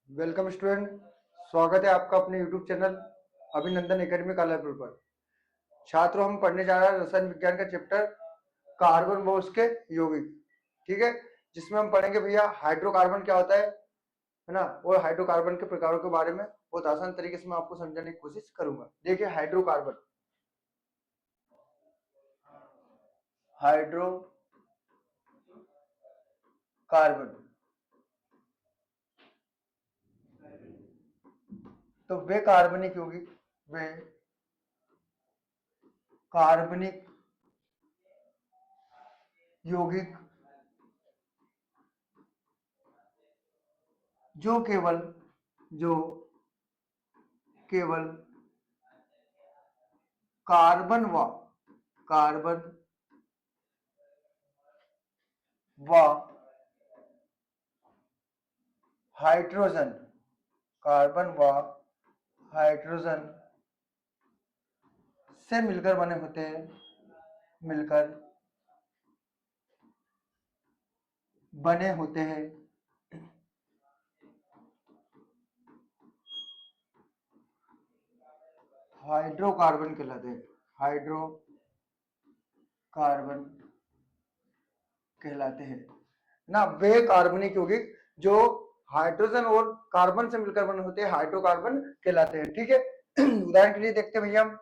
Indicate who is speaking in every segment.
Speaker 1: Welcome student. स्वागत है आपका अपने यूट्यूब चैनल अभिनंदन एकेडमी कालापुर पर। छात्रों, हम पढ़ने जा रहे हैं रसायन विज्ञान का चैप्टर कार्बन व उसके यौगिक। ठीक है, जिसमें हम पढ़ेंगे भैया हाइड्रोकार्बन क्या होता है ना, और हाइड्रोकार्बन के प्रकारों के बारे में बहुत आसान तरीके से मैं आपको समझाने की कोशिश करूंगा। देखिए, हाइड्रोकार्बन हाइड्रोकार्बन तो वे कार्बनिक यौगिक, वे कार्बनिक यौगिक जो केवल कार्बन व हाइड्रोजन कार्बन व हाइड्रोजन से मिलकर बने होते हैं, मिलकर बने होते हैं। हाइड्रोकार्बन कहलाते हैं, हाइड्रोकार्बन कहलाते हैं ना वे कार्बनिक यौगिक जो हाइड्रोजन और कार्बन से मिलकर बने होते हैं, हाइड्रोकार्बन कहलाते हैं। ठीक है, उदाहरण के लिए देखते हैं भैया हम।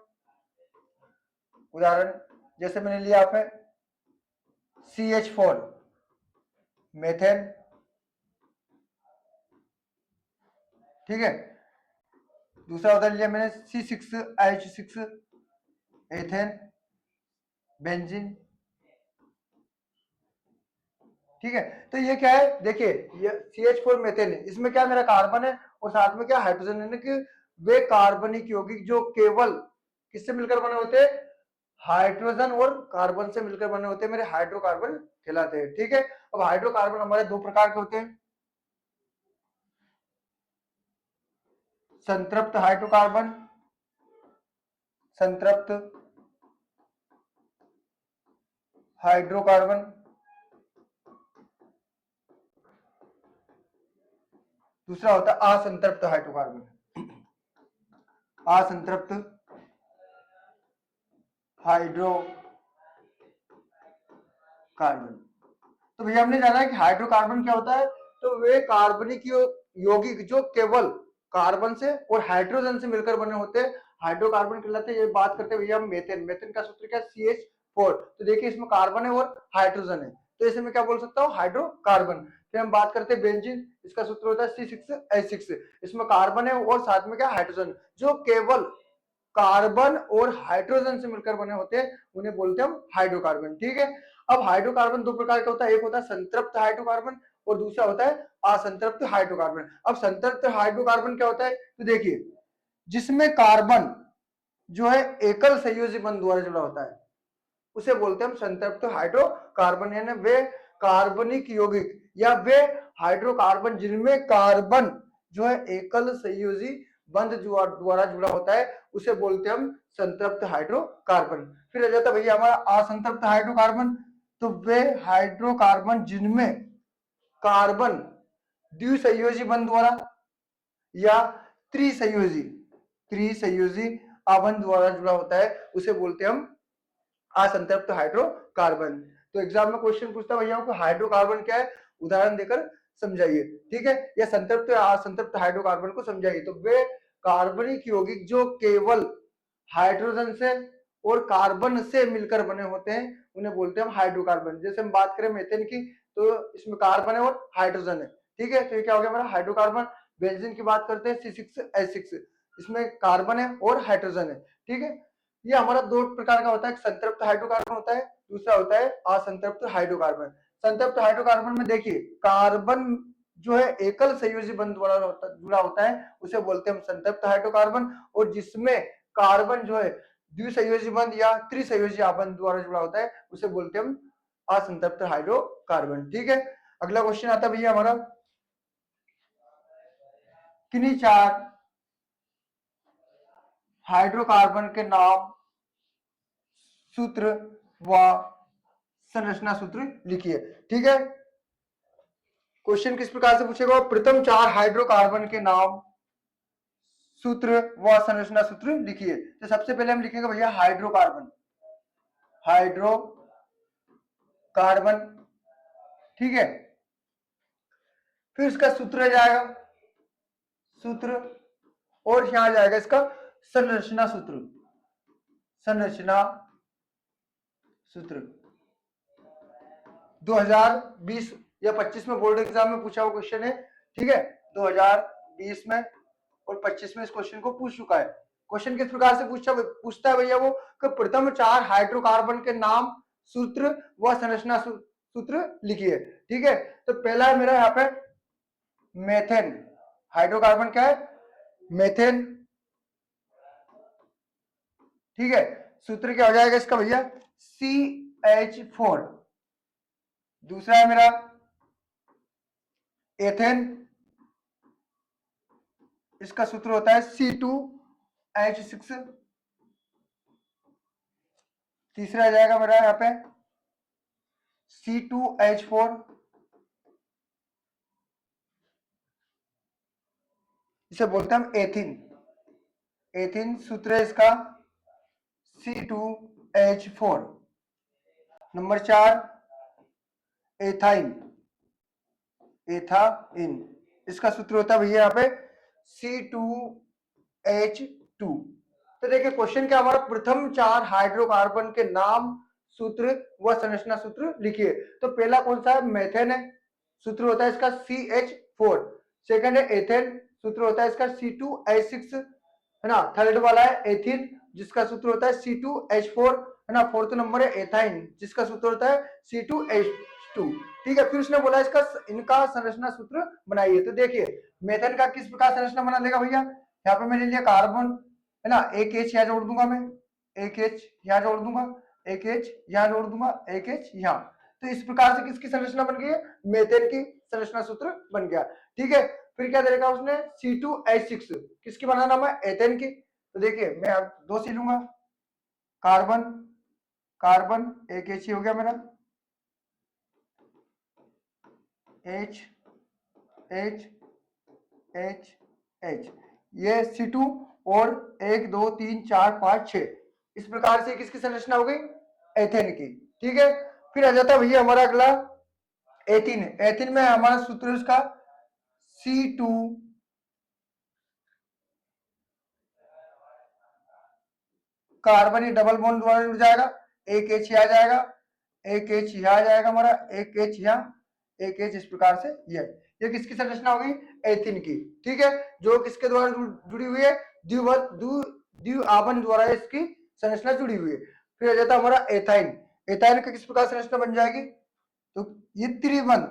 Speaker 1: उदाहरण जैसे मैंने लिया आप है CH4 मेथेन। ठीक है, दूसरा उदाहरण लिया मैंने C6H6 एथेन बेंजीन। ठीक है, तो ये क्या है, देखिए ये CH4 मेथेन है, इसमें क्या मेरा कार्बन है और साथ में क्या हाइड्रोजन है, कि वे कार्बनिक यौगिक जो केवल किससे मिलकर बने होते हैं, हाइड्रोजन और कार्बन से मिलकर बने होते हैं, मेरे हाइड्रोकार्बन कहलाते हैं। ठीक है, अब हाइड्रोकार्बन हमारे दो प्रकार के होते हैं, संतृप्त हाइड्रोकार्बन, संतृप्त हाइड्रोकार्बन, दूसरा होता है असंतृप्त हाइड्रोकार्बन, असंतृप्त हाइड्रोकार्बन। तो भैया हमने जाना है कि हाइड्रोकार्बन क्या होता है, तो वे कार्बनिक यौगिक जो केवल कार्बन से और हाइड्रोजन से मिलकर बने होते हैं, हाइड्रोकार्बन कहलाते हैं। ये बात करते हैं भैया हम मेथेन, मेथेन का सूत्र क्या, CH4। तो देखिए इसमें कार्बन है और हाइड्रोजन है, तो इसे मैं क्या बोल सकता हूँ, हाइड्रोकार्बन। फिर हम बात करते हैं बेंजीन, इसका सूत्र होता है C6H6, इसमें कार्बन है और साथ में क्या हाइड्रोजन, जो केवल कार्बन और हाइड्रोजन से मिलकर बने होते हैं, उन्हें बोलते हैं हम हाइड्रोकार्बन। ठीक है, अब हाइड्रोकार्बन दो प्रकार का होता है, एक होता है संतृप्त हाइड्रोकार्बन और दूसरा होता है असंतृप्त हाइड्रोकार्बन। अब संतृप्त हाइड्रोकार्बन क्या होता है, तो देखिए जिसमें कार्बन जो है एकल संयोजी बंध द्वारा जुड़ा होता है, उसे बोलते हैं हम संतृप्त हाइड्रोकार्बन। यानी वे कार्बनिक यौगिक या वे हाइड्रोकार्बन जिनमें कार्बन जो है एकल संयोजी बंध द्वारा जुड़ा होता है, उसे बोलते हैं हम संतृप्त हाइड्रोकार्बन। फिर आ जाता है भैया हमारा असंतृप्त हाइड्रोकार्बन, तो वे हाइड्रोकार्बन जिनमें कार्बन द्विसंयोजी बंध द्वारा या त्रिसंयोजी त्रिसंयोजी आबंध द्वारा जुड़ा होता है, उसे बोलते हैं हम असंतृप्त हाइड्रोकार्बन। तो एग्जाम में क्वेश्चन पूछता है भैया को हाइड्रोकार्बन क्या है, उदाहरण देकर समझाइए। ठीक है, या संतृप्त या असंतृप्त हाइड्रोकार्बन को समझाइए। तो वे कार्बनिक यौगिक जो केवल हाइड्रोजन से और कार्बन से मिलकर बने होते हैं, उन्हें बोलते हैं हम हाइड्रोकार्बन। जैसे हम बात करें मेथेन की, तो इसमें कार्बन है और हाइड्रोजन है। ठीक है, तो ये क्या हो गया हमारा हाइड्रोकार्बन। बेंजीन की बात करते हैं C6H6, इसमें कार्बन है और हाइड्रोजन है। ठीक है, ये हमारा दो प्रकार का होता है, संतृप्त हाइड्रोकार्बन होता है, दूसरा होता है असंतृप्त हाइड्रोकार्बन। संतृप्त हाइड्रोकार्बन में देखिए कार्बन जो है एकल संयोजी बंध द्वारा जुड़ा होता है, उसे बोलते हैं हम संतृप्त हाइड्रोकार्बन। और जिसमें कार्बन जो है द्विसंयोजी बंध या त्रिसंयोजी आबंध द्वारा जुड़ा होता है, उसे बोलते हैं हम असंतृप्त हाइड्रोकार्बन। ठीक है, अगला क्वेश्चन आता है भैया हमारा, किन्हीं चार हाइड्रोकार्बन के नाम, सूत्र व संरचना सूत्र लिखिए। ठीक है, क्वेश्चन किस प्रकार से पूछेगा, प्रथम 4 हाइड्रोकार्बन के नाम, सूत्र व संरचना सूत्र लिखिए। तो सबसे पहले हम लिखेंगे भैया हाइड्रोकार्बन, हाइड्रोकार्बन, ठीक है। फिर इसका सूत्र आ जाएगा, सूत्र, और यहां आ जाएगा इसका संरचना सूत्र, संरचना सूत्र। 2020 या 25 में बोर्ड एग्जाम में पूछा हुआ क्वेश्चन है, ठीक है। 2020 में और 25 में इस क्वेश्चन को पूछ चुका है। क्वेश्चन किस प्रकार से पूछता है भैया वो, कि प्रथम 4 हाइड्रोकार्बन के नाम, सूत्र व संरचना सूत्र लिखिए, ठीक है। तो पहला है मेरा यहाँ पे मेथेन, हाइड्रोकार्बन क्या है, मेथेन, ठीक है। सूत्र क्या हो जाएगा इसका भैया, CH4। दूसरा है मेरा एथेन, इसका सूत्र होता है C2H6। तीसरा आ जाएगा मेरा यहाँ पे C2H4, इसे बोलते हैं हम एथिन, एथिन सूत्र है इसका C2H4। नंबर 4 एथाइन, एथाइन, इसका सूत्र होता है भैया यहाँ पे C2H2। तो देखिए क्वेश्चन क्या, हमारा प्रथम 4 हाइड्रोकार्बन के नाम, सूत्र व संरचना सूत्र लिखिए। तो पहला कौन सा है, मेथेन है, सूत्र होता है इसका CH4। सेकंड है एथेन, सूत्र होता है इसका C2H6, है ना। थर्ड वाला है एथिन, जिसका सूत्र होता है C2H4, है ना। फोर्थ नंबर है एथाइन, जिसका सूत्र होता है C2H2, ठीक है। फिर उसने बोला इसका इनका संरचना सूत्र बनाइए। तो देखिए मेथेन का किस प्रकार संरचना बना देगा भैया, यहाँ पे मैंने लिया कार्बन, है ना, एक H यहाँ जोड़ दूंगा मैं, एक H यहाँ जोड़ दूंगा, एक H यहाँ जोड़ दूंगा, एक H यहाँ। तो इस प्रकार से किसकी संरचना बन गई है, मेथेन की संरचना सूत्र बन गया, ठीक है। फिर क्या देगा उसने, C2H6, किसकी बनाना है, एथेन की। तो देखिए मैं अब 2 सी लूंगा, कार्बन, कार्बन, एक H हो गया मेरा, H H H H, ये C2, और 1 2 3 4 5 6, इस प्रकार से किसकी संरचना हो गई, एथेन की, ठीक है। फिर आ जाता है भैया हमारा अगला एथिन, एथिन में हमारा सूत्र इसका C2, कार्बन डबल बॉन्ड द्वारा जुड़ जाएगा, एक H आ जाएगा, एक H यहाँ आ जाएगा हमारा, एक H यहाँ, एक H, इस प्रकार से ये किसकी संरचना होगी, एथिन की, ठीक है। जो किसके द्वारा जुड़ी हुई है, द्विआबंध द्वारा इसकी संरचना जुड़ी हुई है। फिर आ जाता है हमारा एथाइन, एथाइन का किस प्रकार संरचना बन जाएगी, तो ये त्रिबंध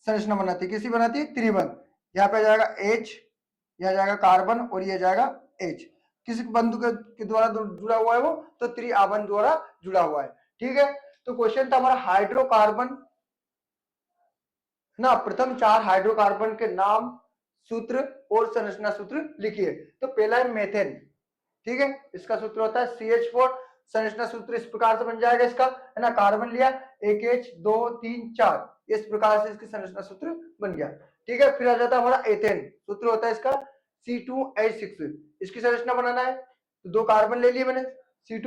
Speaker 1: संरचना बनाती है, किसी बनाती है, त्रिबंध। यहाँ पे आ जाएगा H, यहाँ जाएगा कार्बन, और ये जाएगा H, किसी बंधु के द्वारा जुड़ा हुआ है वो, तो त्रिआबंध द्वारा जुड़ा हुआ है, ठीक है। तो क्वेश्चन था हमारा हाइड्रोकार्बन ना, प्रथम 4 हाइड्रोकार्बन के नाम, सूत्र और संरचना सूत्र लिखिए। तो पहला है मेथेन, ठीक है, इसका सूत्र होता है CH4। संरचना सूत्र इस प्रकार से बन जाएगा इसका, है ना, कार्बन लिया, एक H 2 3 4, इस प्रकार से इसकी संरचना सूत्र बन गया, ठीक है। फिर आ जाता है हमारा एथेन, सूत्र होता है इसका C2H6, इसकी संरचना बनाना है, तो 2 कार्बन ले लिए मैंने, C2,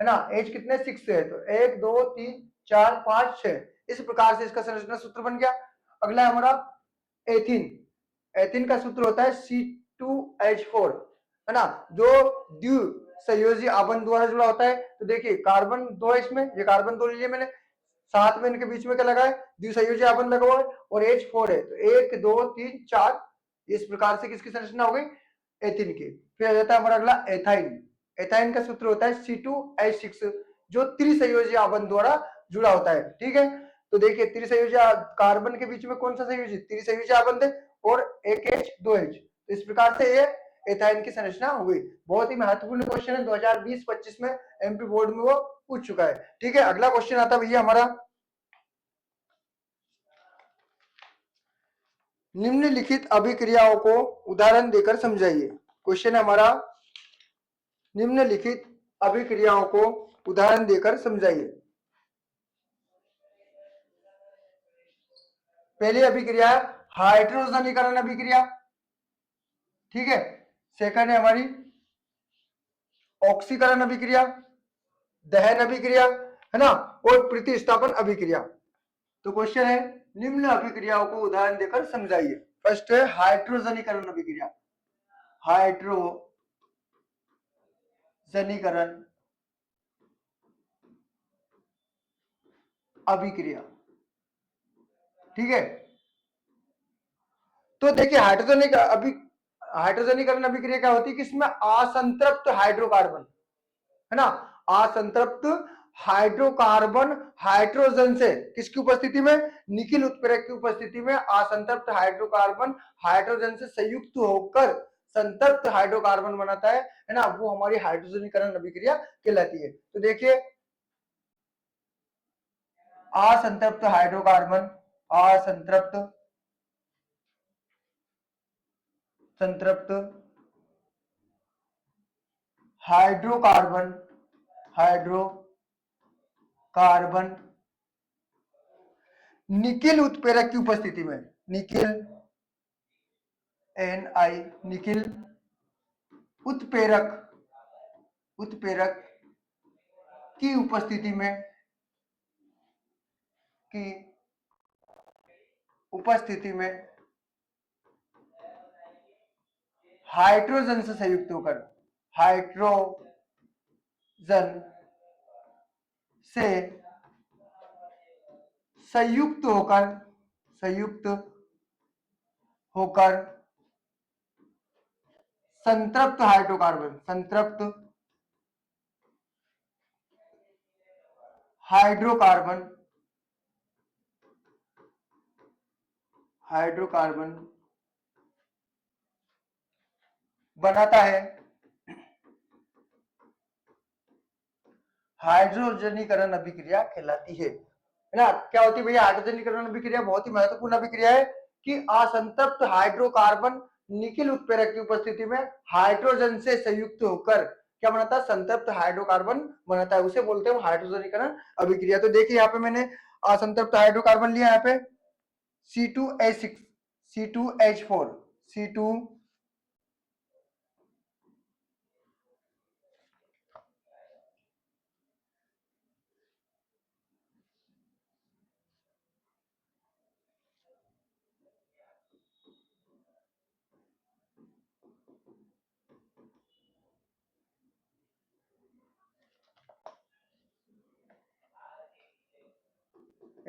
Speaker 1: है ना, H कितने 6 है, तो 1 2 3 4 5 6, इस प्रकार से इसका संरचना सूत्र बन गया। अगला है हमारा एथिन, एथिन का सूत्र होता है C2H4, है ना, जो द्वि संयोजी आबंध द्वारा जुड़ा होता है। तो देखिए कार्बन 2 है इसमें, ये कार्बन 2 लीजिए मैंने, साथ में इनके बीच में क्या लगा है, द्विसंयोजी आबंध लगा हुआ है, और H4 है, तो 1 2 3 4, इस प्रकार से किसकी संरचना हो गई, एथिन की। फिर आ जाता है हमारा अगला एथाइन, एथाइन का सूत्र होता है C2H6, जो त्रिसंयोजी आबंध द्वारा जुड़ा होता है, ठीक है। तो देखिए त्रिसंयोजी कार्बन के बीच में कौन सा संयोजी, त्रिसंयोजी आबंध है, और एक H 2 H, तो इस प्रकार से ये एथाइन की संरचना हो गई। बहुत ही महत्वपूर्ण क्वेश्चन है, 2020-25 में एमपी बोर्ड में वो पूछ चुका है, ठीक है। अगला क्वेश्चन आता है भैया हमारा, निम्नलिखित अभिक्रियाओं को उदाहरण देकर समझाइए। क्वेश्चन है हमारा, निम्नलिखित अभिक्रियाओं को उदाहरण देकर समझाइए। पहली अभिक्रिया है हाइड्रोजनीकरण अभिक्रिया, ठीक है। सेकंड है हमारी ऑक्सीकरण अभिक्रिया, दहन अभिक्रिया, है ना, और प्रतिस्थापन अभिक्रिया। तो क्वेश्चन है निम्न अभिक्रियाओं को उदाहरण देकर समझाइए। फर्स्ट है हाइड्रोजनीकरण अभिक्रिया, हाइड्रोजनीकरण अभिक्रिया, ठीक है। तो देखिए हाइड्रोजनीकरण अभिक्रिया क्या होती है कि इसमें असंतृप्त हाइड्रोकार्बन, है ना, असंतृप्त हाइड्रोकार्बन हाइड्रोजन से किसकी उपस्थिति में, निकिल उत्प्रेरक की उपस्थिति में असंतृप्त हाइड्रोकार्बन हाइड्रोजन से संयुक्त होकर संतृप्त हाइड्रोकार्बन बनाता है ना, वो हमारी हाइड्रोजनीकरण अभिक्रिया कहलाती है। तो देखिए असंतृप्त हाइड्रोकार्बन, असंतृप्त संतृप्त हाइड्रोकार्बन, हाइड्रोकार्बन निकिल उत्प्रेरक की उपस्थिति में, निकिल Ni, निकिल उत्प्रेरक की उपस्थिति में, की उपस्थिति में हाइड्रोजन से संयुक्त होकर, हाइड्रोजन से संयुक्त होकर संतृप्त हाइड्रोकार्बन, संतृप्त हाइड्रोकार्बन बनाता है। हाइड्रोजनीकरण अभिक्रिया कहलाती है ना। क्या होती है भैया हाइड्रोजनीकरण अभिक्रिया, बहुत ही महत्वपूर्ण अभिक्रिया है कि असंतृप्त हाइड्रोकार्बन निकिल उत्प्रेरक की उपस्थिति में हाइड्रोजन से संयुक्त होकर क्या बनाता है, संतृप्त हाइड्रोकार्बन बनाता है, उसे बोलते हैं हाइड्रोजनीकरण अभिक्रिया। तो देखिए यहाँ पे मैंने असंतृप्त हाइड्रोकार्बन लिया, यहाँ पे C2H6, C2H4,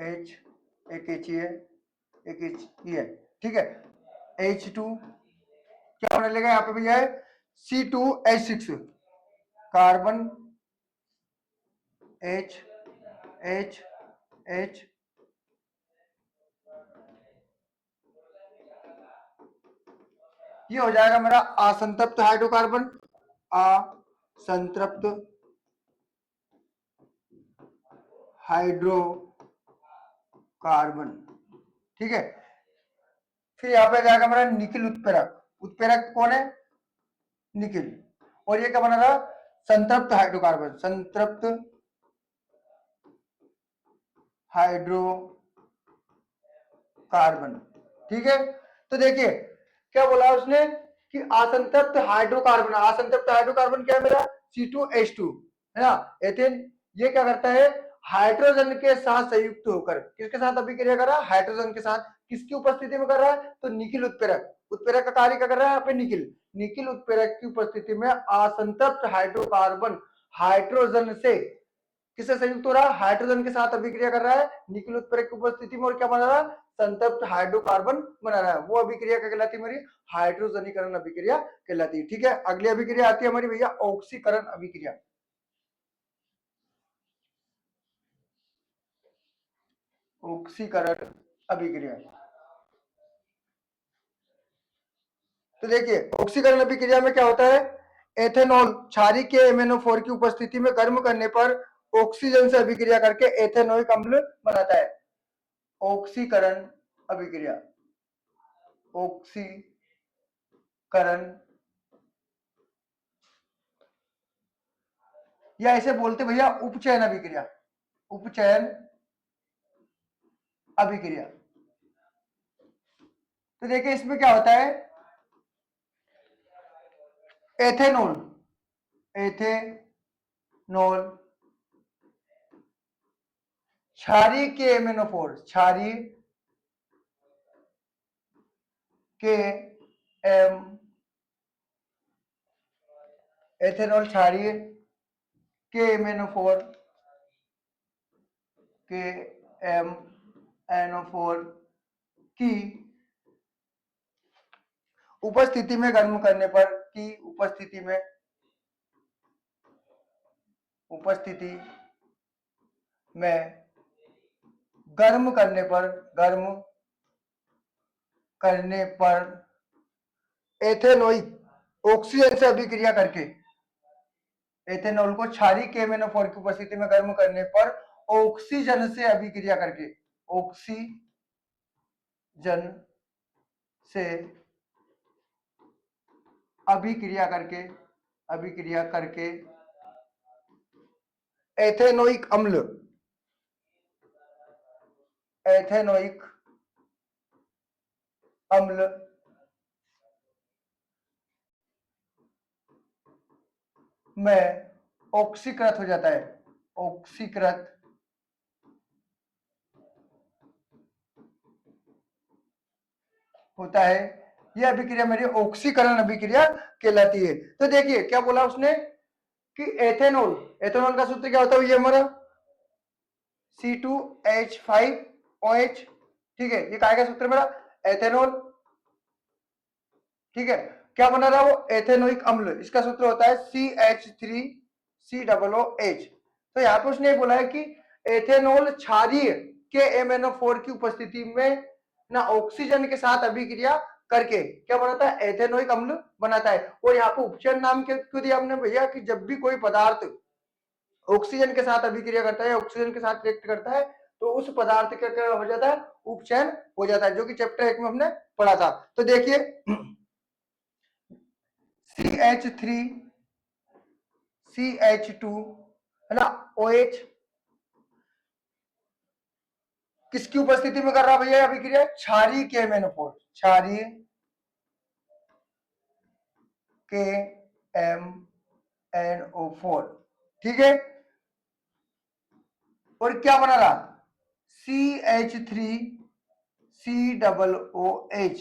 Speaker 1: H, एक H ही है, एक H ही है, ठीक है। H2 क्या होने लगा यहाँ पे भैया है C2H6 carbon H H H, ये हो जाएगा मेरा असंतृप्त हाइड्रोकार्बन, असंतृप्त हाइड्रोकार्बन, ठीक है। फिर यहाँ पे जाएगा मेरा निकिल उत्प्रेरक, उत्प्रेरक कौन है, निकिल, और ये क्या बना रहा, संतृप्त हाइड्रोकार्बन, संतृप्त हाइड्रोकार्बन, ठीक है। तो देखिए क्या बोला उसने कि असंतृप्त हाइड्रोकार्बन क्या है मेरा C2H2, है ना, एथेन, ये क्या करता है हाइड्रोजन के साथ संयुक्त होकर किसके साथ अभिक्रिया कर रहा है, हाइड्रोजन के साथ, किसकी उपस्थिति में कर रहा है, तो निकिल उत्प्रेरक का कार्य क्या कर रहा है यहाँ पे, निकिल उत्प्रेरक की उपस्थिति में असंतृप्त हाइड्रोकार्बन हाइड्रोजन से किससे संयुक्त हो रहा है, हाइड्रोजन के साथ अभिक्रिया कर रहा है निकिल उत्प्रेरक की उपस्थिति में, और क्या बना रहा है, संतृप्त हाइड्रोकार्बन बना रहा है। वो अभिक्रिया क्या कहलाती है, मेरी हाइड्रोजनीकरण अभिक्रिया कहलाती है, ठीक है। अगली अभिक्रिया आती है हमारी भैया ऑक्सीकरण अभिक्रिया, ऑक्सीकरण अभिक्रिया। तो देखिए ऑक्सीकरण अभिक्रिया में क्या होता है, एथेनॉल क्षारीय के MnO4 की उपस्थिति में गर्म करने पर ऑक्सीजन से अभिक्रिया करके एथेनोइक अम्ल बनाता है। ऑक्सीकरण अभिक्रिया, ऑक्सीकरण, या ऐसे बोलते भैया उपचयन अभिक्रिया, उपचयन अभिक्रिया, तो देखिए इसमें क्या होता है, एथेनॉल, एथेनॉल क्षारीय KMnO4, क्षारीय KM, एथेनॉल क्षारीय KMnO4, KMnO4 की उपस्थिति में गर्म करने पर, की उपस्थिति में, उपस्थिति में गर्म करने पर, गर्म करने पर एथेनोइक ऑक्सीजन से अभिक्रिया करके, एथेनॉल को क्षारीय KMnO4 की उपस्थिति में गर्म करने पर ऑक्सीजन से अभिक्रिया करके, ऑक्सीजन से अभिक्रिया करके, अभिक्रिया करके एथेनोइक अम्ल, एथेनोइक अम्ल में ऑक्सीकृत हो जाता है, ऑक्सीकृत होता है। यह अभिक्रिया मेरी ऑक्सीकरण अभिक्रिया कहलाती है। तो देखिए क्या बोला उसने कि एथेनॉल, एथेनॉल का सूत्र क्या होता है, ये हमारा C2H5OH, ठीक है, ये काय का सूत्र मेरा, एथेनॉल, ठीक है। क्या बना रहा वो, एथेनोइक अम्ल, इसका सूत्र होता है CH3COOH। तो यहाँ पे उसने बोला है कि एथेनॉल क्षारीय KMnO4 की उपस्थिति में ना ऑक्सीजन के साथ अभिक्रिया करके क्या बनाता है, एथेनोइक अम्ल बनाता है। और यहाँ पे उपचयन नाम क्यों दिया हमने भैया, कि जब भी कोई पदार्थ ऑक्सीजन के साथ अभिक्रिया करता है, ऑक्सीजन के साथ रिएक्ट करता है, तो उस पदार्थ का क्या हो जाता है, उपचयन हो जाता है, जो कि चैप्टर 1 में हमने पढ़ा था। तो देखिए CH3 CH2 है ना, OH किसकी उपस्थिति में कर रहा भैया अभिक्रिया, क्षारीय KMnO4, क्षारीय KMnO4, ठीक है। और क्या बना रहा, CH3COOH,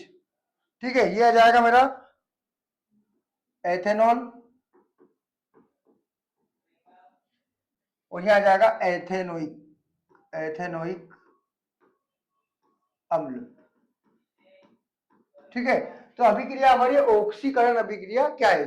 Speaker 1: ठीक है। ये आ जाएगा मेरा एथेनॉल और ये आ जाएगा एथेनोइक, एथेनोइक अम्ल, ठीक है। तो अभिक्रिया हमारी ऑक्सीकरण अभिक्रिया क्या है,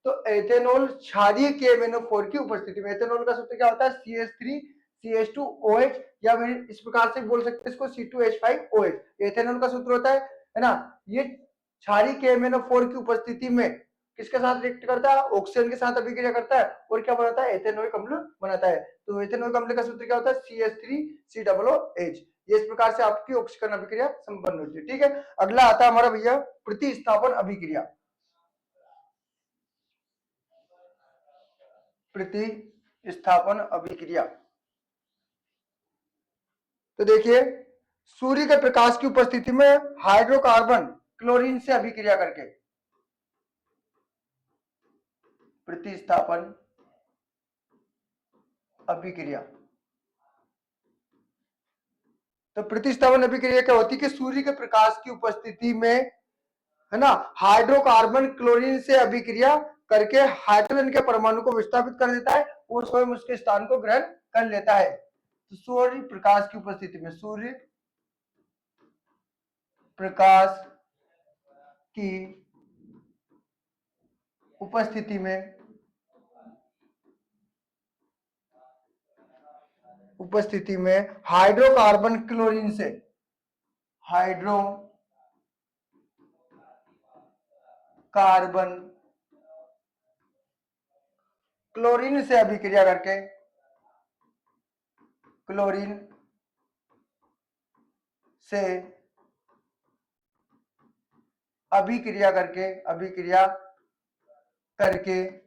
Speaker 1: तो एथेनॉल क्षारीय KMnO4 की उपस्थिति में, एथेनॉल का सूत्र क्या होता है, CH3CH2OH, या फिर इस प्रकार से बोल सकते हैं इसको C2H5OH, एथेनॉल का सूत्र होता है ना। ये क्षारीय KMnO4 की उपस्थिति में किसके साथ रिएक्ट करता है, ऑक्सीजन के साथ अभिक्रिया करता है और क्या बनाता है, एथेनोइक अम्ल बनाता है। तो एथेनोइक अम्ल का सूत्र क्या होता है, CH3COOH। ये इस प्रकार से आपकी ऑक्सीकरण अभिक्रिया संपन्न होती है, ठीक है। अगला आता है हमारा भैया प्रतिस्थापन अभिक्रिया, प्रतिस्थापन अभिक्रिया। तो देखिए सूर्य के प्रकाश की उपस्थिति में हाइड्रोकार्बन क्लोरीन से अभिक्रिया करके, प्रतिस्थापन अभिक्रिया। तो प्रतिस्थापन अभिक्रिया क्या होती है कि सूर्य के प्रकाश की उपस्थिति में है ना हाइड्रोकार्बन क्लोरीन से अभिक्रिया करके हाइड्रोजन के परमाणु को विस्थापित कर देता है और स्वयं उसके स्थान को ग्रहण कर लेता है। तो सूर्य प्रकाश की उपस्थिति में, सूर्य प्रकाश की उपस्थिति में, उपस्थिति में हाइड्रोकार्बन क्लोरीन से, हाइड्रो कार्बन क्लोरीन से अभिक्रिया करके, क्लोरीन से अभिक्रिया करके, अभिक्रिया करके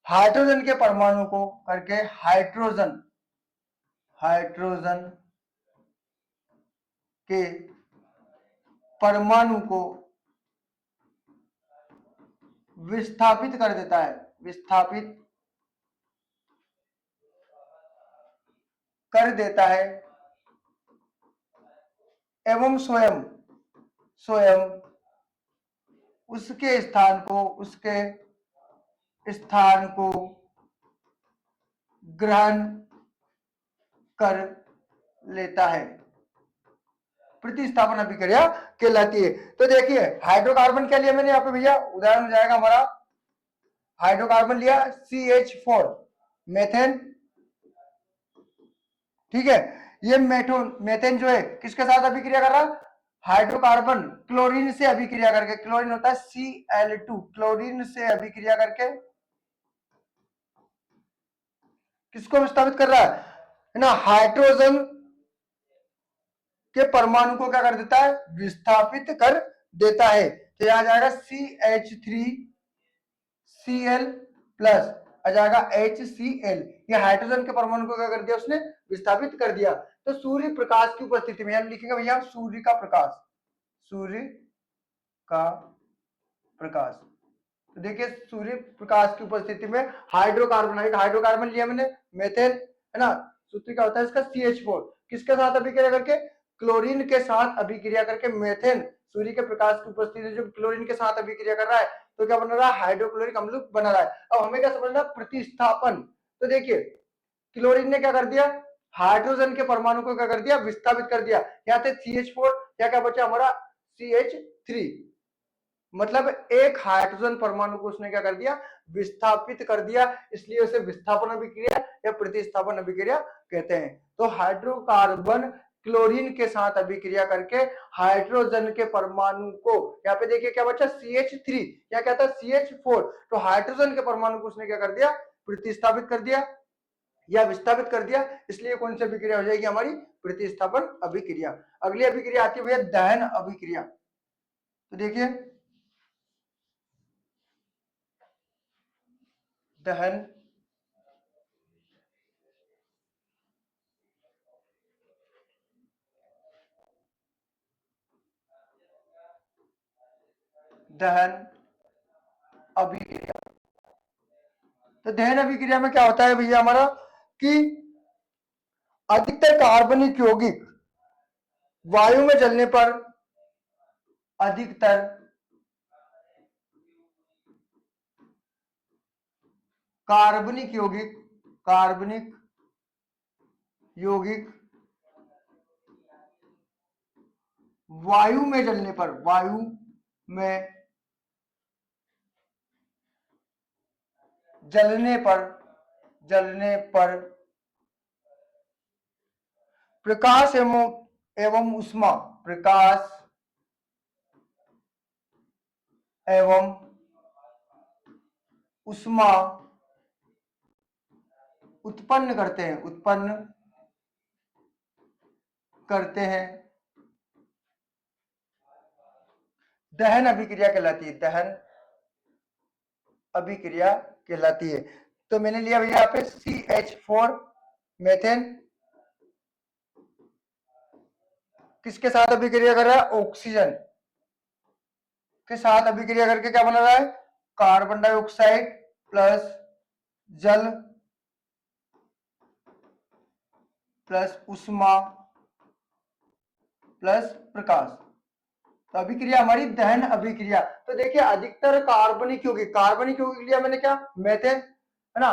Speaker 1: हाइड्रोजन के परमाणु को करके हाइड्रोजन, हाइड्रोजन के परमाणु को विस्थापित कर देता है, विस्थापित कर देता है एवं स्वयं स्वयं उसके स्थान को ग्रहण कर लेता है, प्रतिस्थापन अभिक्रिया कहलाती है। तो देखिए हाइड्रोकार्बन क्या लिया मैंने यहाँ पे भैया, उदाहरण हो जाएगा हमारा, हाइड्रोकार्बन लिया CH4 मेथेन, ठीक है। ये मेथेन जो है किसके साथ अभिक्रिया कर रहा है, हाइड्रोकार्बन क्लोरीन से अभिक्रिया करके, क्लोरीन होता है Cl2, क्लोरीन से अभिक्रिया करके किसको विस्थापित कर रहा है ना, हाइड्रोजन के परमाणु को क्या कर देता है, विस्थापित कर देता है। तो यहां जाएगा CH3Cl प्लस आ जाएगा HCl, ये हाइड्रोजन के परमाणु को क्या कर दिया, उसने विस्थापित कर दिया। तो सूर्य प्रकाश की उपस्थिति में हम लिखेंगे भैया सूर्य का प्रकाश, सूर्य का प्रकाश। तो देखिए सूर्य प्रकाश की उपस्थिति में हाइड्रोकार्बन, हाइड्रोकार्बन लिया मैंने मेथेन, है ना, सूत्र क्या होता है इसका CH4, किसके साथ अभिक्रिया करके, क्लोरीन के साथ अभिक्रिया करके मेथेन सूर्य के प्रकाश की उपस्थिति में जब क्लोरीन के साथ अभिक्रिया कर रहा है तो क्या बन रहा है, हाइड्रोक्लोरिक अम्ल बना रहा है। अब हमें क्या समझना, प्रतिस्थापन। तो देखिए क्लोरीन ने क्या कर दिया, हाइड्रोजन के परमाणु को क्या कर दिया, विस्थापित कर दिया, यहाँ से CH4 क्या बचा हमारा CH3, मतलब एक हाइड्रोजन परमाणु को उसने क्या कर दिया, विस्थापित कर दिया, इसलिए उसे विस्थापन अभिक्रिया या प्रतिस्थापन अभिक्रिया कहते हैं। तो हाइड्रोकार्बन क्लोरीन के साथ अभिक्रिया करके हाइड्रोजन के परमाणु को, यहाँ पे देखिए क्या बचा CH3, क्या कहता है CH4, तो हाइड्रोजन के परमाणु को उसने क्या कर दिया, प्रतिस्थापित कर दिया या विस्थापित कर दिया, इसलिए कौन सी अभिक्रिया हो जाएगी हमारी, प्रतिस्थापन अभिक्रिया। अगली अभिक्रिया आती है भैया दहन अभिक्रिया। तो देखिए दहन दहन अभिक्रिया। तो दहन अभिक्रिया में क्या होता है भैया हमारा कि अधिकतर कार्बनिक यौगिक वायु में जलने पर, अधिकतर कार्बनिक यौगिक वायु में जलने पर, वायु में जलने पर प्रकाश एवं उष्मा, प्रकाश एवं उष्मा उत्पन्न करते हैं, दहन अभिक्रिया कहलाती है, दहन अभिक्रिया कहलाती है। तो मैंने लिया भैया यहाँ पे CH4 मेथेन, किसके साथ अभिक्रिया कर रहा है, ऑक्सीजन के साथ अभिक्रिया करके क्या बना रहा है, कार्बन डाइऑक्साइड प्लस जल प्लस उष्मा प्लस प्रकाश। तो अभिक्रिया हमारी दहन अभिक्रिया। तो देखिए अधिकतर कार्बनिक यौगिक लिया मैंने क्या, मेथेन, है ना,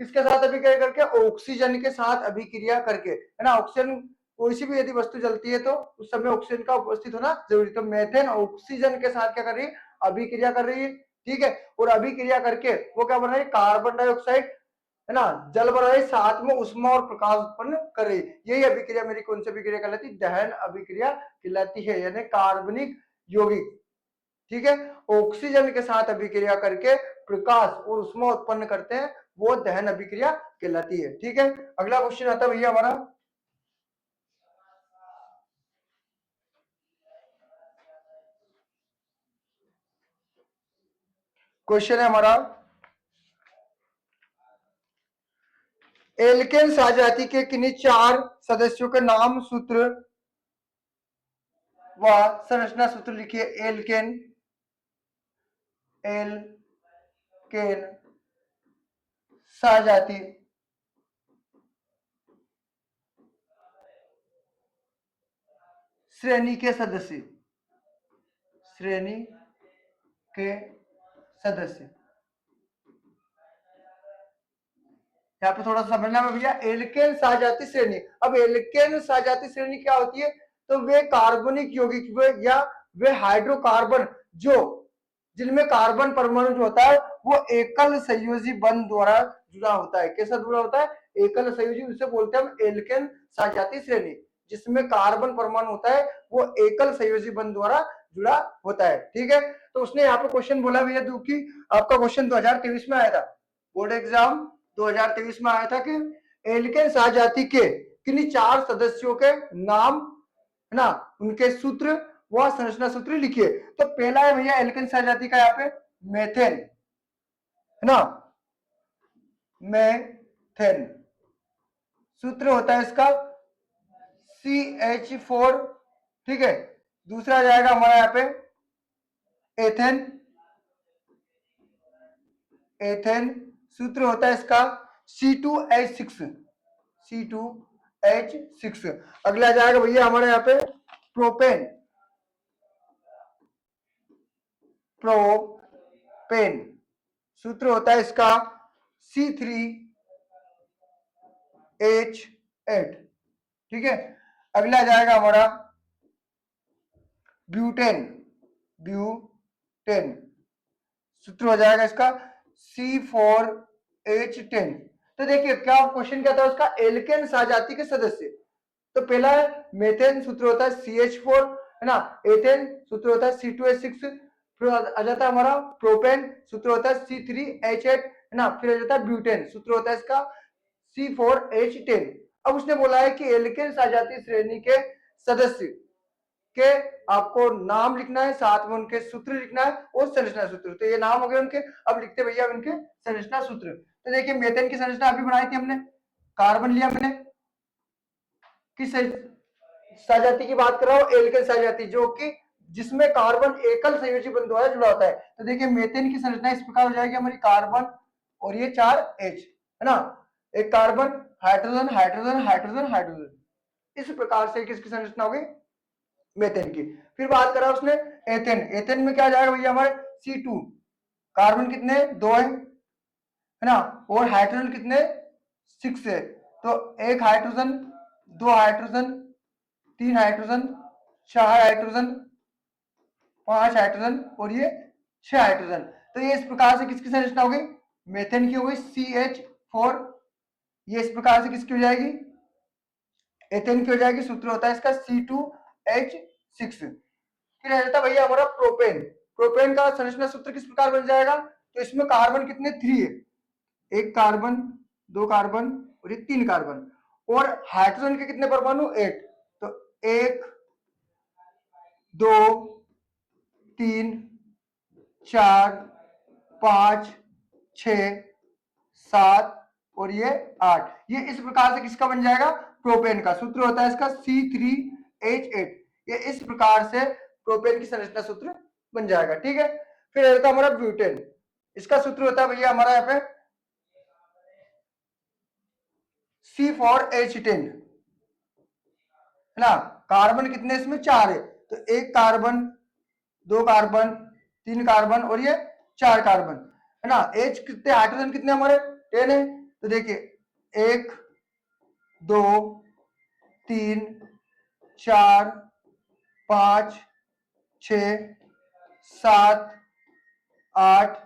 Speaker 1: किसके साथ अभिक्रिया करके, ऑक्सीजन के साथ अभिक्रिया करके, है ना, ऑक्सीजन कोई सी भी यदि वस्तु जलती है तो उस समय ऑक्सीजन का उपस्थित होना जरूरी। तो मेथेन ऑक्सीजन के साथ क्या कर रही है, अभिक्रिया कर रही है, ठीक है, और अभिक्रिया करके वो क्या बन रहा है, कार्बन डाइऑक्साइड, है ना, जल बन रही, साथ में उष्मा और प्रकाश उत्पन्न कर रही। यही अभिक्रिया मेरी कौन सी अभिक्रिया कहलाती है, दहन अभिक्रिया कहलाती है, यानी कार्बनिक यौगिक, ठीक है, ऑक्सीजन के साथ अभिक्रिया करके प्रकाश और उष्मा उत्पन्न करते हैं, वो दहन अभिक्रिया कहलाती है, ठीक है। अगला क्वेश्चन आता है भैया हमारा, क्वेश्चन है हमारा, एल्केन साजाति के किन्हीं 4 सदस्यों के नाम सूत्र वह संरचना सूत्र लिखिए। एल्केन, एल्केन सजाति श्रेणी के सदस्य, श्रेणी के सदस्य। यहाँ पे थोड़ा सा समझना है भैया, एल्केन सजाति श्रेणी। अब एल्केन सजाति श्रेणी क्या होती है? तो वे कार्बनिक यौगिक या वे हाइड्रोकार्बन जो जिनमें कार्बन परमाणु जो होता है वो एकल संयोजी बंध द्वारा जुड़ा होता है। कैसा जुड़ा होता है? एकल संयोजी, उसे बोलते हैं हम एल्केन सजाति श्रेणी। जिसमें कार्बन परमाणु होता है वो एकल संयोजी बंध द्वारा जुड़ा होता है। ठीक है, तो उसने यहाँ पे क्वेश्चन बोला भैया कि आपका क्वेश्चन 2023 में आया था, बोर्ड एग्जाम 2023 में आया था कि एल्केन सजाति के किन्हीं 4 सदस्यों के नाम, है ना, उनके सूत्र व संरचना सूत्र लिखिए। तो पहला है भैया एल्केन सजाति का यहाँ पे मेथेन, है ना, मेथेन। सूत्र होता है इसका CH4। ठीक है, दूसरा जाएगा हमारा यहाँ पे एथेन, एथेन सूत्र होता है इसका C2H6, C2H6। अगला जाएगा भैया हमारे यहाँ पे प्रोपेन, प्रोपेन सूत्र होता है इसका C3H8। ठीक है, अगला जाएगा हमारा ब्यूटेन, ब्यूटेन सूत्र हो जाएगा इसका C4H10। तो देखिए क्या क्वेश्चन क्या था उसका, एल्केन सजाति के सदस्य। तो पहला है मेथेन, सूत्र होता है CH4, है ना, एथेन सूत्र होता है C2H6, फिर आ जाता है हमारा प्रोपेन, सूत्र होता है C3H8, है ना, फिर आ जाता है ब्यूटेन, सूत्र होता है इसका C4H10। अब उसने बोला है कि एल्केन सजाति श्रेणी के सदस्य के आपको नाम लिखना है, साथ में उनके सूत्र लिखना है और संरचना सूत्र। तो ये नाम हो गए उनके, अब लिखते भैया उनके संरचना सूत्र। तो देखिए मेथेन की संरचना अभी बनाई थी हमने, कार्बन लिया मैंने, किस सजाति की बात कर रहा हूं? एल्केन सजाति, जो कि जिसमें कार्बन एकल संयोजी बंध द्वारा जुड़ा होता है। तो देखिए मेथेन की संरचना इस प्रकार हो जाएगी हमारी, कार्बन और ये 4 H, है ना, एक carbon, hydrogen, hydrogen, hydrogen, hydrogen. इस प्रकार से किसकी संरचना होगी? मेथेन की। फिर बात करा उसने एथेन, एथेन में क्या जाएगा भैया हमारे C2, कार्बन कितने 2 है ना, और हाइड्रोजन कितने 6 है। तो एक hydrogen, 2 hydrogen, 3 hydrogen, 4 hydrogen, 5 hydrogen और ये 6 हाइड्रोजन। तो ये इस प्रकार से किसकी संरचना हो गई? मेथेन की हो गई CH4। ये इस प्रकार से किसकी हो जाएगी? एथेन की हो जाएगी। सूत्र होता है इसका C2H6। फिर आ जाता भैया हमारा प्रोपेन, प्रोपेन का संरचना सूत्र किस प्रकार बन जाएगा? तो इसमें कार्बन कितने 3 है, एक कार्बन, 2 कार्बन और ये 3 कार्बन, और हाइड्रोजन के कितने परमाणु 8। तो 1 2 3 4 5 6 7 और ये 8। ये इस प्रकार से किसका बन जाएगा? प्रोपेन का। सूत्र होता है इसका C3H8। ये इस प्रकार से प्रोपेन की संरचना सूत्र बन जाएगा। ठीक है, फिर रहता हमारा ब्यूटेन, इसका सूत्र होता है भैया हमारा यहाँ पे C4H10, है ना, कार्बन कितने इसमें 4 है। तो एक कार्बन, 2 कार्बन, 3 कार्बन और ये 4 कार्बन, है ना। H कितने, हाइड्रोजन कितने हमारे 10 है। तो देखिए 1 2 3 4 5 6 7 8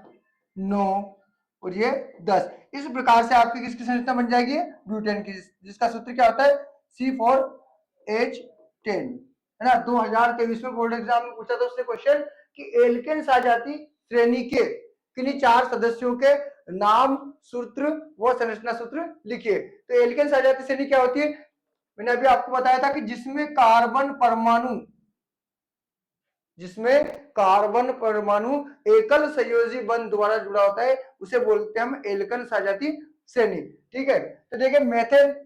Speaker 1: 9 और ये 10। इस प्रकार से आपकी किसकी संरचना बन जाएगी? ब्यूटेन की, जिसका सूत्र क्या होता है? C4H10, है ना। 2023 में बोर्ड एग्जाम में पूछा था उससे क्वेश्चन कि एल्केन सजाति श्रेणी के किन्हीं 4 सदस्यों के नाम, सूत्र व संरचना सूत्र लिखिए। तो एल्केन सजाति श्रेणी क्या होती है? मैंने अभी आपको बताया था कि जिसमें कार्बन परमाणु, जिसमें कार्बन परमाणु एकल संयोजी बंध द्वारा जुड़ा होता है, उसे बोलते हैं हम एल्केन सजाति श्रेणी। ठीक है, तो देखिए मेथेन, है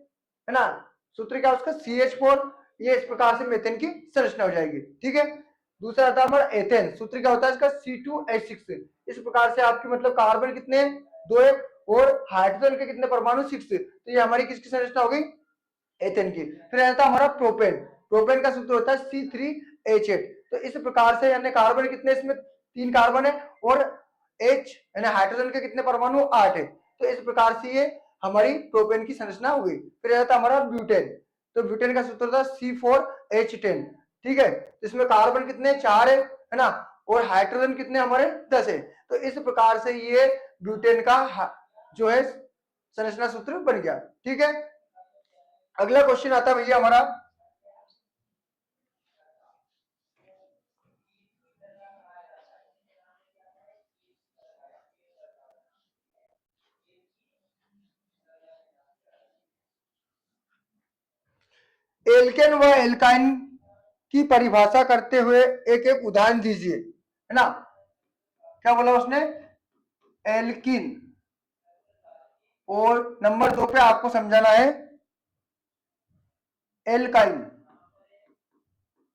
Speaker 1: ना, सूत्र क्या उसका CH4। ये इस प्रकार से मेथेन की संरचना हो जाएगी। ठीक है, दूसरा आता है हमारा एथेन। सूत्र क्या होता है इसका, C2H6। इस प्रकार से आपकी मतलब कार्बन कितने, 2 है, और हाइड्रोजन के कितने परमाणु, 6। तो ये हमारी किसकी संरचना हो गई, एथेन की। फिर आता है हमारा प्रोपेन। प्रोपेन का सूत्र होता है C3H8। तो इस प्रकार से यानी कार्बन कितने, इसमें 3 कार्बन है, और H यानी हाइड्रोजन के कितने परमाणु, 8 है। तो इस प्रकार से ये हमारी प्रोपेन की संरचना हो गई। फिर आता है हमारा ब्यूटेन। तो ब्यूटेन का सूत्र होता है C4H10। ठीक है, इसमें कार्बन कितने, 4 है ना, और हाइड्रोजन कितने हमारे, 10 है। तो इस प्रकार से ये ब्यूटेन का जो है संरचना सूत्र बन गया। ठीक है, अगला क्वेश्चन आता है भैया हमारा, एल्केन व एल्काइन की परिभाषा करते हुए एक एक उदाहरण दीजिए, है ना। क्या बोला उसने, एल्किन, और नंबर 2 पे आपको समझाना है एल्काइन।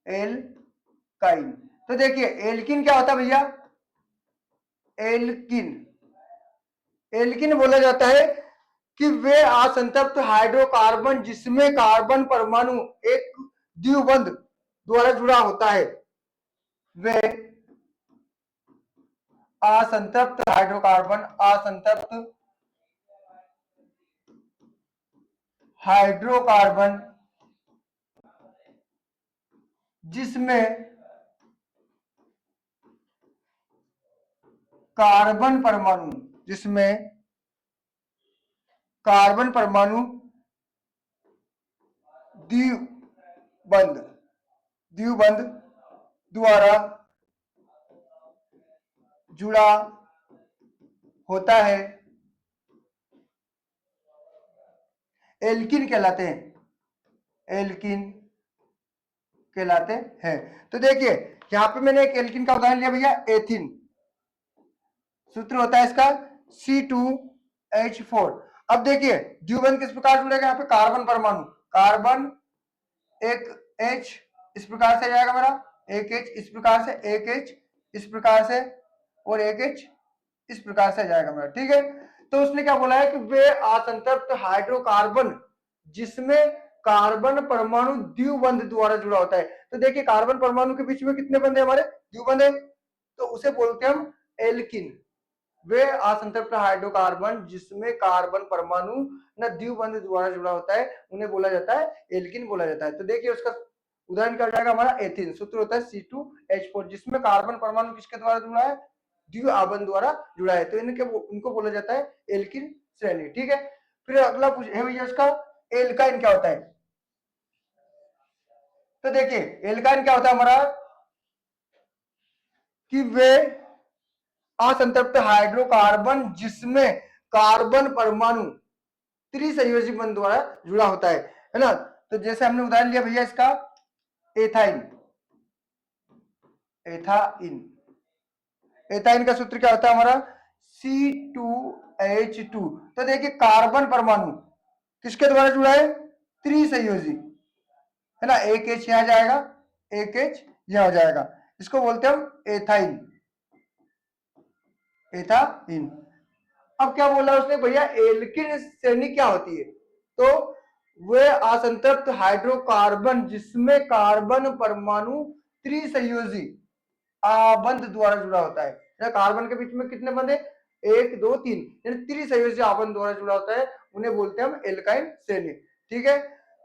Speaker 1: एल्काइन, तो देखिए एल्किन क्या होता है भैया, एल्किन, एल्किन बोला जाता है कि वे असंतृप्त हाइड्रोकार्बन जिसमें कार्बन परमाणु एक द्विबंध द्वारा जुड़ा होता है, वे असंतृप्त हाइड्रोकार्बन, असंतृप्त हाइड्रोकार्बन जिसमें कार्बन परमाणु, जिसमें कार्बन परमाणु द्विबंध, द्विबंध द्वारा जुड़ा होता है, एल्किन कहलाते हैं, एल्किन कहलाते हैं। तो देखिए यहां पे मैंने एक एल्किन का उदाहरण लिया भैया, एथिन। सूत्र होता है इसका C2H4। अब देखिए द्विबंध किस प्रकार जुड़ेगा, यहाँ पे कार्बन परमाणु, कार्बन एक H इस प्रकार से जाएगा मेरा, एक H इस प्रकार से, एक H इस प्रकार से, और एक H इस प्रकार से जाएगा मेरा। ठीक है, तो उसने क्या बोला है कि वे असंतृप्त हाइड्रोकार्बन जिसमें कार्बन परमाणु द्विबंध द्वारा जुड़ा होता है। तो देखिए कार्बन परमाणु के बीच में कितने बंध है हमारे, द्विबंध है, तो उसे बोलते हैं हम एल्किन। वे असंतृप्त हाइड्रोकार्बन जिसमें कार्बन परमाणु न द्विबंध द्वारा जुड़ा होता है, उन्हें बोला जाता है एल्किन बोला जाता है। तो देखिए उसका उदाहरण क्या हो जाएगा हमारा, एथिन। सूत्र होता है C2H4 जिसमें कार्बन परमाणु किसके द्वारा जुड़ा है, द्विआबंध द्वारा जुड़ा है, तो इनको बोला जाता है एल्किन श्रेणी। ठीक है, फिर अगला है भैया इसका, एल्काइन क्या होता है। तो देखिए एल्काइन क्या होता है हमारा, कि वे असंतृप्त हाइड्रोकार्बन जिसमें कार्बन परमाणु त्रिसंयोजी बंध द्वारा जुड़ा होता है ना। तो जैसे हमने उदाहरण लिया भैया इसका एथाइन, एथाइन, एथाइन का सूत्र क्या होता है हमारा C2H2। तो देखिए कार्बन परमाणु किसके द्वारा जुड़ा है, त्रिसंयोजी, है ना, एक H यहां जाएगा, एक H यहां हो जाएगा, इसको बोलते हैं हम एथाइन, एथाइन। अब क्या बोला उसने भैया, एल्किन श्रेणी क्या होती है, तो वे असंतृप्त हाइड्रोकार्बन जिसमें कार्बन परमाणु त्रिसंयोजी आबंध द्वारा जुड़ा होता है। कार्बन के बीच में कितने बंध है, 1 2 3, यानी त्रिसंयोजी आबंध द्वारा जुड़ा होता है, उन्हें बोलते हैं हम एल्काइन श्रेणी। ठीक है,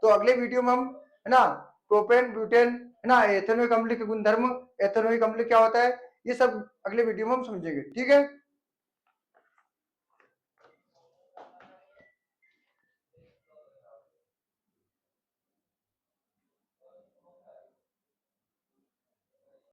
Speaker 1: तो अगले वीडियो में हम, है ना, प्रोपेन, ब्यूटेन, है ना, एथेनोइक अम्ल के गुणधर्म, एथेनोइक अम्ल क्या होता है, ये सब अगले वीडियो में हम समझेंगे। ठीक है।